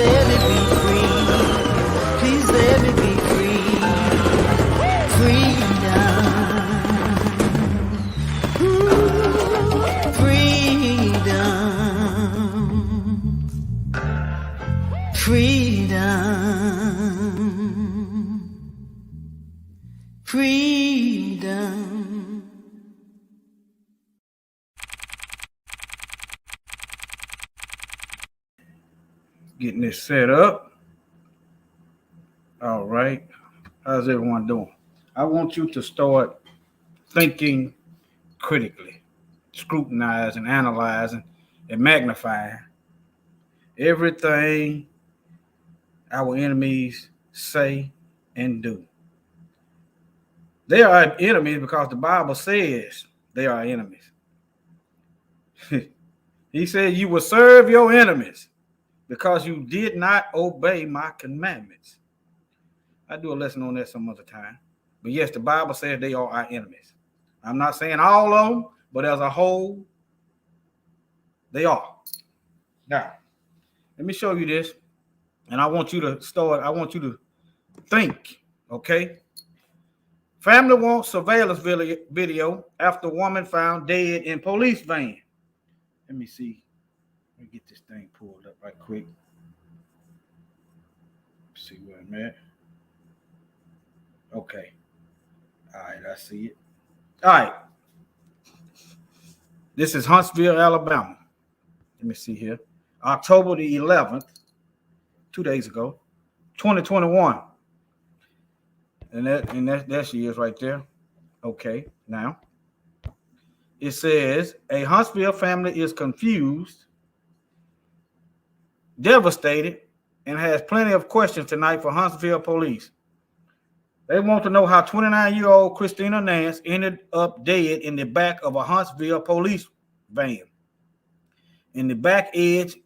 let me be free. Please let me be free. Freedom. Ooh, freedom. Freedom. Freedom. Getting this set up. All right. How's everyone doing? I want you to start thinking critically, scrutinizing, analyzing, and magnifying everything our enemies say and do. They are enemies because the Bible says they are enemies. He said you will serve your enemies because you did not obey my commandments. I do a lesson on that some other time. But yes, the Bible says they are our enemies. I'm not saying all of them, but as a whole, they are. Now, let me show you this. And I want you to think, okay? Family wants surveillance video after woman found dead in police van. Let me see. Let me get this thing pulled up right quick. Let's see where I'm at. Okay. All right, I see it. All right. This is Huntsville, Alabama. Let me see here. October the 11th, 2 days ago, 2021. And that she is right there. Okay, now. It says, a Huntsville family is confused, devastated, and has plenty of questions tonight for Huntsville police. They want to know how 29-year-old Christina Nance ended up dead in the back of a Huntsville police van in the back edge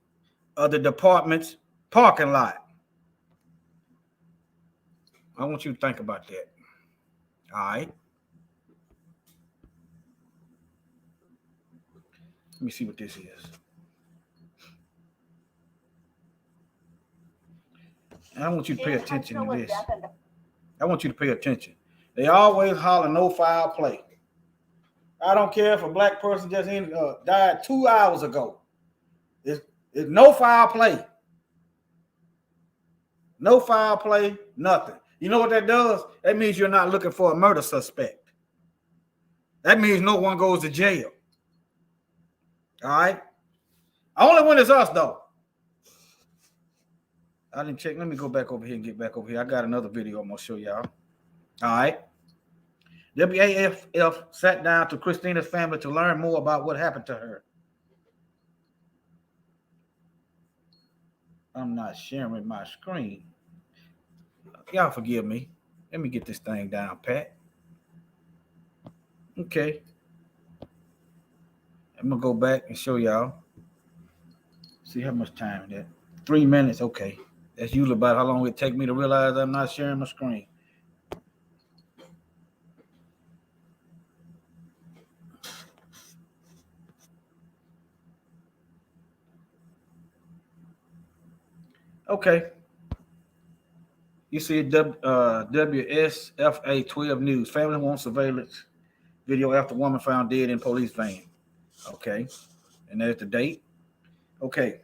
of the department's parking lot. I want you to think about that. All right. Let me see what this is. And I want you to pay attention to this. I want you to pay attention. They always holler no foul play. I don't care if a black person just died 2 hours ago. It's no foul play. No foul play, nothing. You know what that does? That means you're not looking for a murder suspect. That means no one goes to jail. All right? Only when it's us, though. I didn't check. Let me go back over here and get back over here. I got another video I'm going to show y'all. All right. WAFF sat down to Christina's family to learn more about what happened to her. I'm not sharing my screen. Y'all forgive me. Let me get this thing down, Pat. Okay. I'm going to go back and show y'all. See how much time is that? 3 minutes. Okay. That's usually about how long it take me to realize I'm not sharing my screen. Okay. You see WSFA 12 News. Family wants surveillance video after woman found dead in police van. Okay. And there's the date. Okay.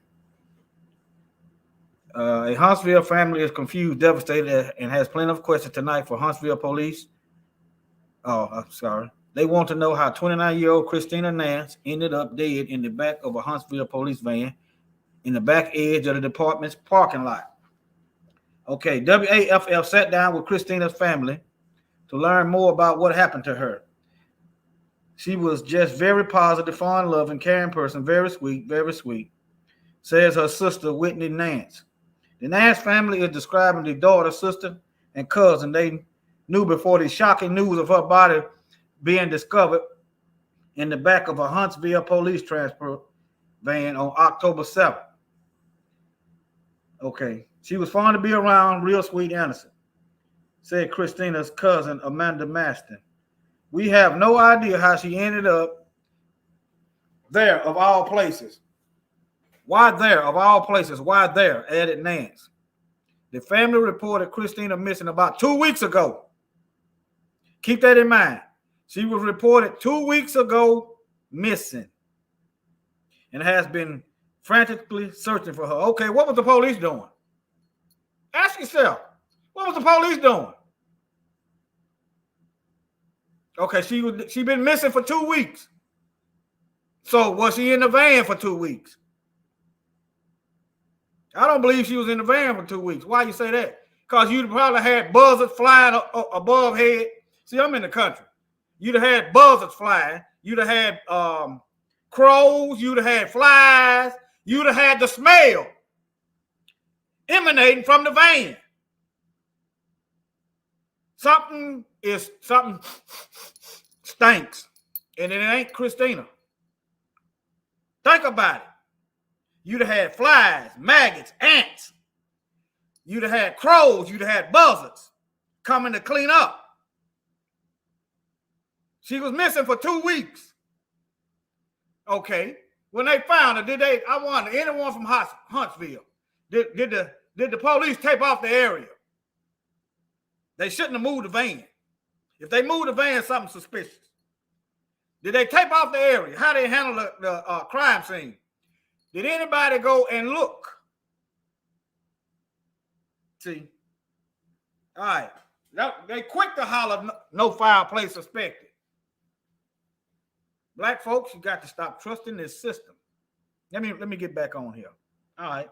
A Huntsville family is confused, devastated, and has plenty of questions tonight for Huntsville police. Oh, I'm sorry. They want to know how 29-year-old Christina Nance ended up dead in the back of a Huntsville police van in the back edge of the department's parking lot. Okay, WAFF sat down with Christina's family to learn more about what happened to her. She was just very positive, fun, loving, caring person, very sweet, says her sister, Whitney Nance. The Nance family is describing the daughter, sister, and cousin they knew before the shocking news of her body being discovered in the back of a Huntsville police transport van on October 7th. Okay. She was fun to be around, real sweet, innocent, said Christina's cousin, Amanda Maston. We have no idea how she ended up there, of all places. Why there, of all places, why there, added Nance. The family reported Christina missing about 2 weeks ago. Keep that in mind. She was reported 2 weeks ago missing and has been frantically searching for her. Okay, what was the police doing? Ask yourself, what was the police doing? Okay, she been missing for 2 weeks. So was she in the van for 2 weeks? I don't believe she was in the van for 2 weeks. Why you say that? Because you'd probably had buzzards flying above head. See, I'm in the country. You'd have had buzzards flying. You'd have had crows. You'd have had flies. You'd have had the smell emanating from the van. Something stinks, and it ain't Christina. Think about it. You'd have had flies, maggots, ants. You'd have had crows. You'd have had buzzards coming to clean up. She was missing for 2 weeks. Okay. When they found her, I wonder, anyone from Huntsville, did the police tape off the area? They shouldn't have moved the van. If they moved the van, something suspicious. Did they tape off the area? How they handle the crime scene? Did anybody go and look? See? All right. They quick to holler, no foul play suspected. Black folks, you got to stop trusting this system. Let me get back on here. All right.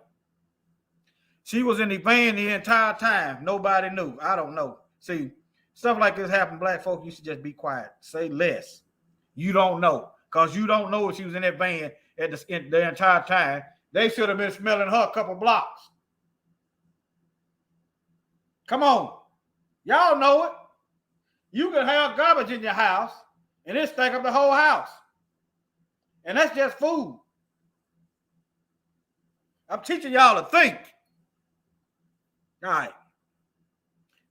She was in the van the entire time. Nobody knew. I don't know. See, stuff like this happen, black folks, you should just be quiet. Say less. You don't know. Because you don't know if she was in that van at the entire time. They should have been smelling her a couple blocks. Come on. Y'all know it. You can have garbage in your house and it stank up the whole house. And that's just food. I'm teaching y'all to think. All right.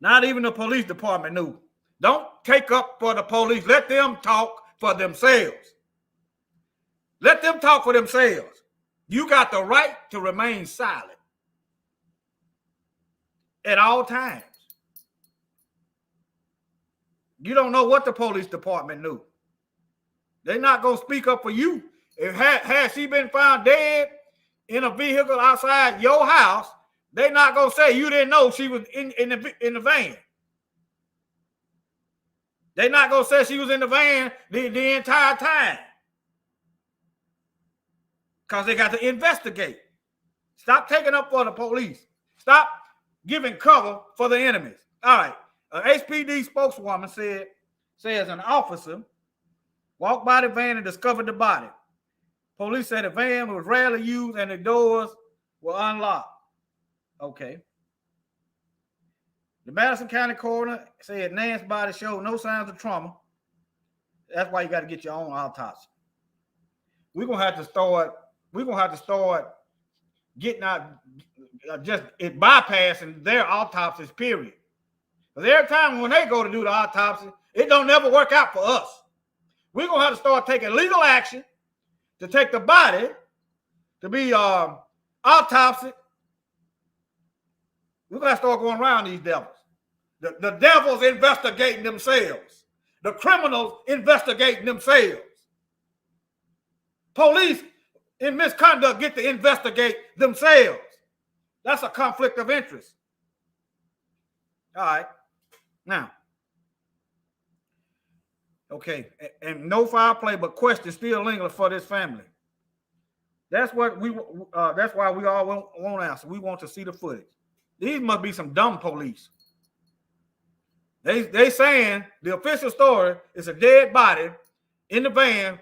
Not even the police department knew. Don't take up for the police. Let them talk for themselves. Let them talk for themselves. You got the right to remain silent at all times. You don't know what the police department knew. They're not going to speak up for you. If had she been found dead in a vehicle outside your house, they're not going to say you didn't know she was in the van. They're not going to say she was in the van the entire time. Because they got to investigate. Stop taking up for the police. Stop giving cover for the enemies. All right. An HPD spokeswoman says an officer walked by the van and discovered the body. Police said the van was rarely used and the doors were unlocked. Okay. The Madison County coroner said Nance's body showed no signs of trauma. That's why you got to get your own autopsy. We're gonna have to start getting out, just it bypassing their autopsies, period. Because every time when they go to do the autopsy, it don't never work out for us. We're gonna have to start taking legal action to take the body to be autopsied. We're gonna have to start going around these devils. The devils investigating themselves. The criminals investigating themselves. Police in misconduct get to investigate themselves. That's a conflict of interest. All right. Now, okay, and no foul play, but questions still linger for this family. That's what that's why we all won't answer. We want to see the footage. These must be some dumb police. They saying the official story is a dead body in the van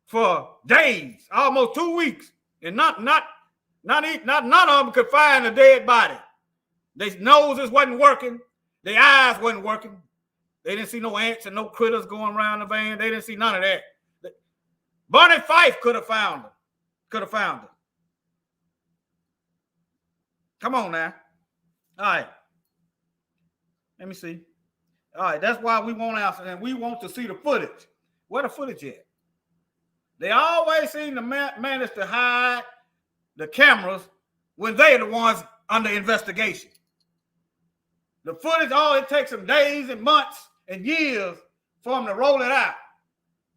for days, almost 2 weeks, and not none of them could find a dead body. Their noses wasn't working, their eyes wasn't working. They didn't see no ants and no critters going around the van. They didn't see none of that. Barney Fife could have found her. Come on now. All right. Let me see. All right, that's why we want answer, and we want to see the footage. Where the footage at? They always seem to manage to hide the cameras when they're the ones under investigation. The footage, it takes them days and months and years for them to roll it out.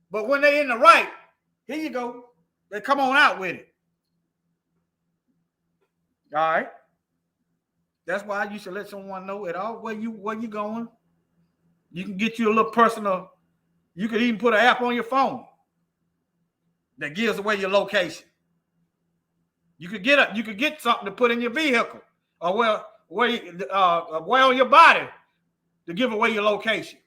But when they're in the right, here you go. They come on out with it. All right. That's why you should let someone know at all where you going. You can get you a little personal. You could even put an app on your phone that gives away your location. You could get something to put in your vehicle or where on your body to give away your location.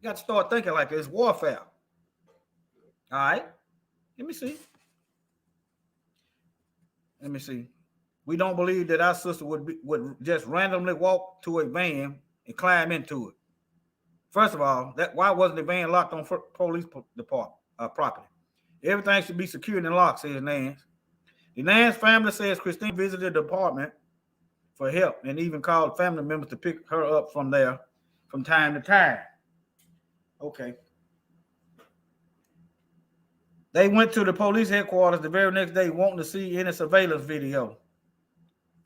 You got to start thinking like it's warfare. All right. Let me see. We don't believe that our sister would just randomly walk to a van and climb into it. First of all, why wasn't the van locked on police department property? Everything should be secured and locked, says Nance. The Nance family says Christina visited the department for help and even called family members to pick her up from there from time to time. Okay. They went to the police headquarters the very next day wanting to see any surveillance video.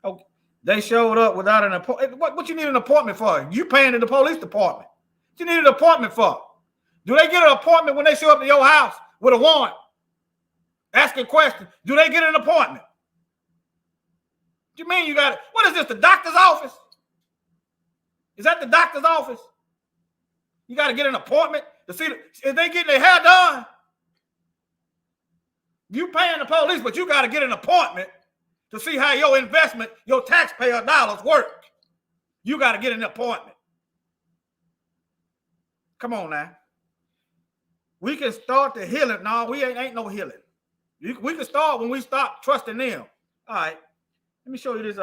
Okay. They showed up without an appointment. What you need an appointment for? You paying to the police department. What you need an appointment for? Do they get an appointment when they show up to your house with a warrant? Asking questions. Do they get an appointment? What you mean you got it? What is this, the doctor's office? Is that the doctor's office? You got to get an appointment to see if they getting their hair done. You paying the police, but you got to get an appointment to see how your investment, your taxpayer dollars work. You got to get an appointment. Come on now. We can start the healing. No, we ain't no healing. We can start when we stop trusting them. All right. Let me show you this.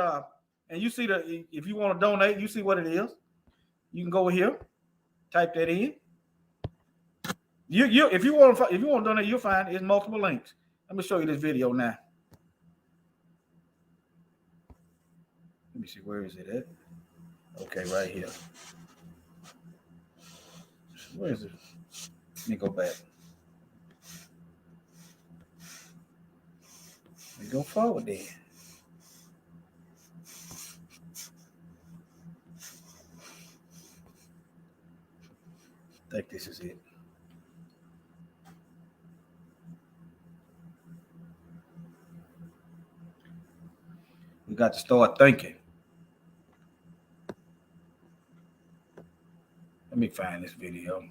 And you see if you want to donate, you see what it is. You can go here, type that in. If you want to donate, you'll find it's multiple links. Let me show you this video now. Let me see, where is it at? Okay, right here. Where is it? Let me go back. Let me go forward then. I think this is it. We got to start thinking. Let me find this video.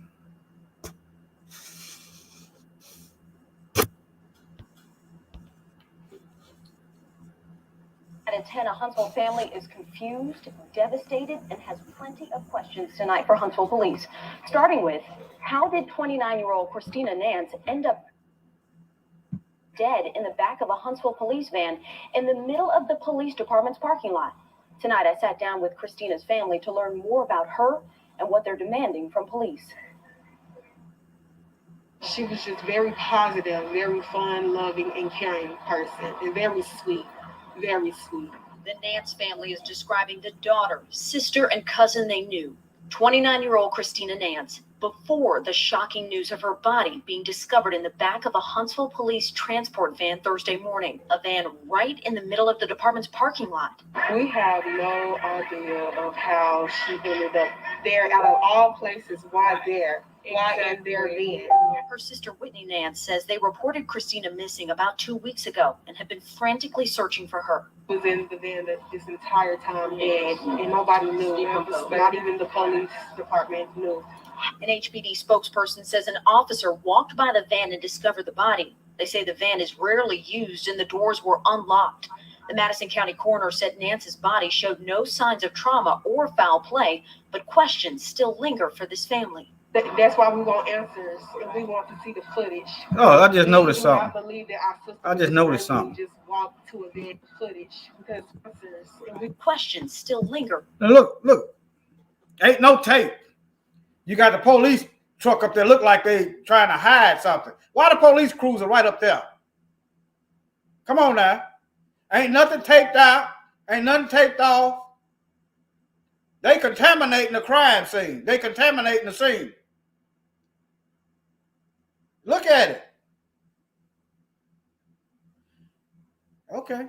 Antenna Huntsville family is confused, devastated, and has plenty of questions tonight for Huntsville police. Starting with, how did 29-year-old Christina Nance end up dead in the back of a Huntsville police van in the middle of the police department's parking lot? Tonight, I sat down with Christina's family to learn more about her and what they're demanding from police. She was just very positive, very fun, loving, and caring person, and very sweet, very sweet. The Nance family is describing the daughter, sister, and cousin they knew, 29-year-old Christina Nance, before the shocking news of her body being discovered in the back of a Huntsville police transport van Thursday morning, a van right in the middle of the department's parking lot. We have no idea of how she ended up there, out of all places. Why there? Why in their van? Her sister Whitney Nance says they reported Christina missing about 2 weeks ago and have been frantically searching for her. Was in the van this entire time, and nobody knew. Not even the police department knew. An HPD spokesperson says an officer walked by the van and discovered the body. They say the van is rarely used and the doors were unlocked. The Madison County coroner said Nance's body showed no signs of trauma or foul play, but questions still linger for this family. That's why we want answers, and we want to see the footage. Oh, I just noticed something. I believe that our sister I just noticed something. Just walked to a van footage because answers, and questions still linger. Now look, ain't no tape. You got the police truck up there, look like they trying to hide something. Why the police cruiser right up there? Come on now. Ain't nothing taped out. Ain't nothing taped off. They contaminating the crime scene. They contaminating the scene. Look at it. Okay.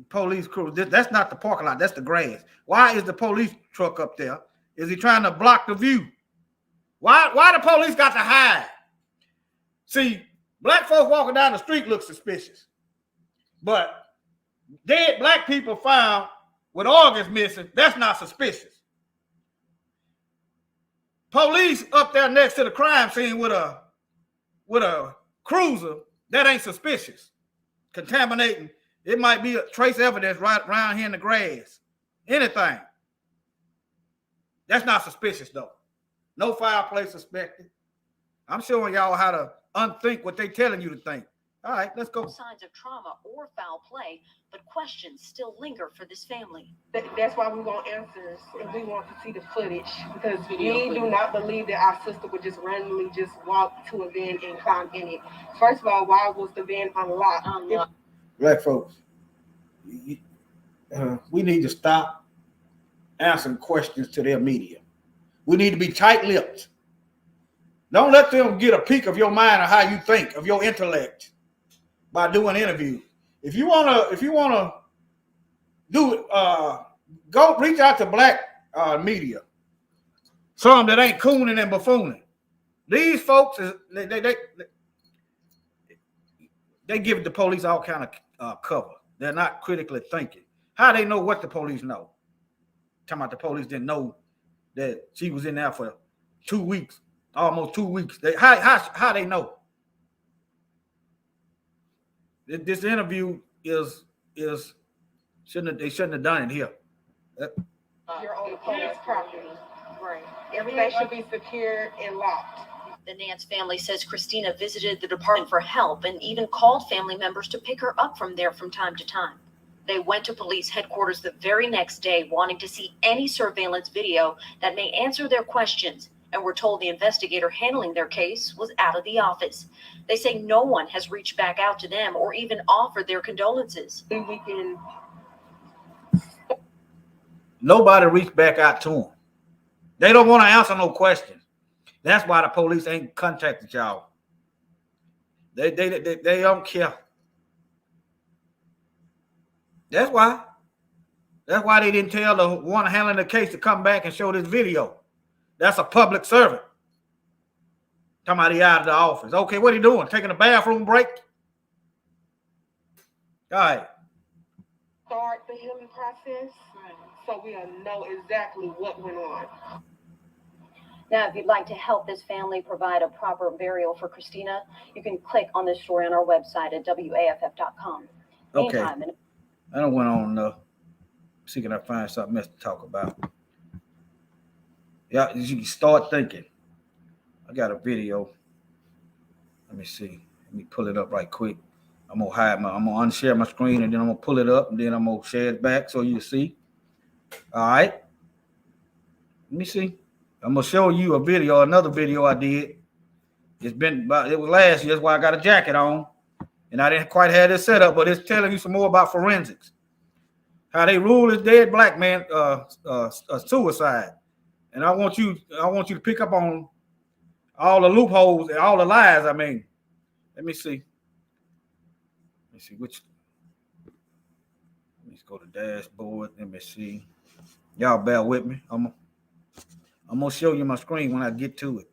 Police crew. That's not the parking lot. That's the grass. Why is the police truck up there? Is he trying to block the view? Why the police got to hide? See, black folks walking down the street look suspicious. But dead black people found with organs missing, that's not suspicious. Police up there next to the crime scene with a cruiser, that ain't suspicious. Contaminating. It might be a trace evidence right around here in the grass. Anything. That's not suspicious, though. No fireplace suspected. I'm showing y'all how to unthink what they telling you to think. All right, let's go. Signs of trauma or foul play, but questions still linger for this family. That's why we want answers, and we want to see the footage, because we do not believe that our sister would just randomly just walk to a van and climb in it. First of all, why was the van unlocked? Black folks, we need to stop answering questions to their media. We need to be tight-lipped. Don't let them get a peek of your mind or how you think, of your intellect, by doing interviews. If you wanna do it, go reach out to black media. Some that ain't cooning and buffooning. These folks they give the police all kind of cover. They're not critically thinking. How they know what the police know? Talking about the police didn't know that she was in there for 2 weeks, almost 2 weeks. How they know? This interview they shouldn't have done it here. You're on the police property. Right. Everything should be secured and locked. The Nance family says Christina visited the department for help and even called family members to pick her up from there from time to time. They went to police headquarters the very next day, wanting to see any surveillance video that may answer their questions, and were told the investigator handling their case was out of the office. They say no one has reached back out to them or even offered their condolences. Nobody reached back out to them. They don't want to answer no questions. That's why the police ain't contacted y'all. They don't care. That's why. That's why they didn't tell the one handling the case to come back and show this video. That's a public servant. Talking about he out of the office. Okay, what are you doing? Taking a bathroom break? All right. Start the healing process, so we'll know exactly what went on. Now, if you'd like to help this family provide a proper burial for Christina, you can click on this story on our website at waff.com. Okay. I don't went on enough. See, can I find something else to talk about? Yeah, you can start thinking. I got a video. Let me see. Let me pull it up right quick. I'm gonna unshare my screen, and then I'm gonna pull it up, and then I'm gonna share it back so you see. All right. Let me see. I'm gonna show you a video, another video I did. It was last year. That's why I got a jacket on, and I didn't quite have this set up, but it's telling you some more about forensics. How they rule this dead black man suicide. And I want you to pick up on all the loopholes and all the lies. I mean, let me see. Let's go to dashboard. Let me see. Y'all bear with me. I'm gonna show you my screen when I get to it.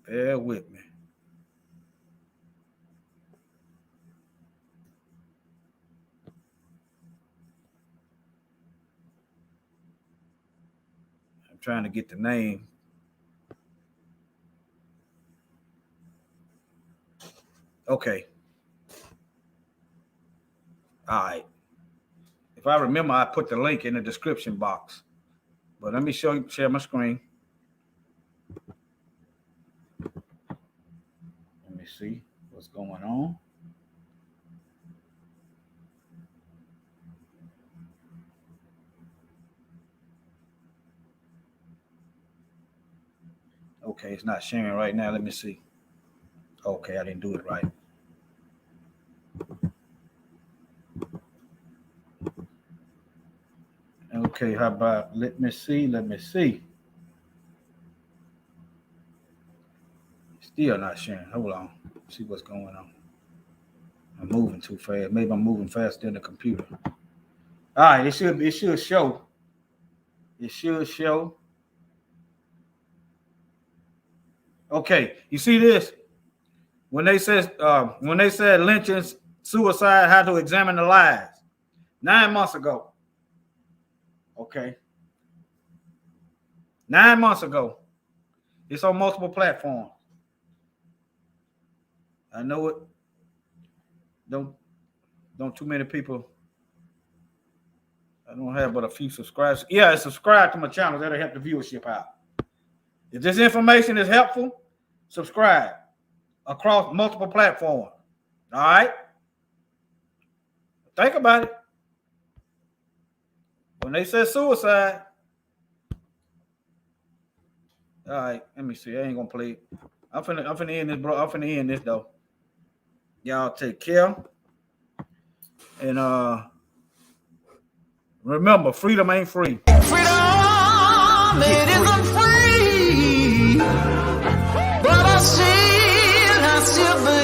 Bear with me. I'm trying to get the name. Okay. All right. If I remember, I put the link in the description box. But let me share my screen. Let me see what's going on. Okay, it's not sharing right now. Let me see. Okay, I didn't do it right. Okay, how about, let me see. Still not sharing. Hold on. See what's going on. I'm moving too fast. Maybe I'm moving faster than the computer. All right, it should show. It should show. Okay, you see this? When they said lynchings, suicide, how to examine the lies. 9 months ago. Okay. 9 months ago. It's on multiple platforms. I know it. Don't too many people. I don't have but a few subscribers. Yeah, subscribe to my channel. That'll help the viewership out. If this information is helpful, subscribe across multiple platforms. All right? Think about it. When they said suicide, all right, let me see. I ain't gonna play it. I'm finna end this, bro. I'm finna end this though. Y'all take care. And remember, freedom ain't free. Freedom, it isn't free. But I still believe.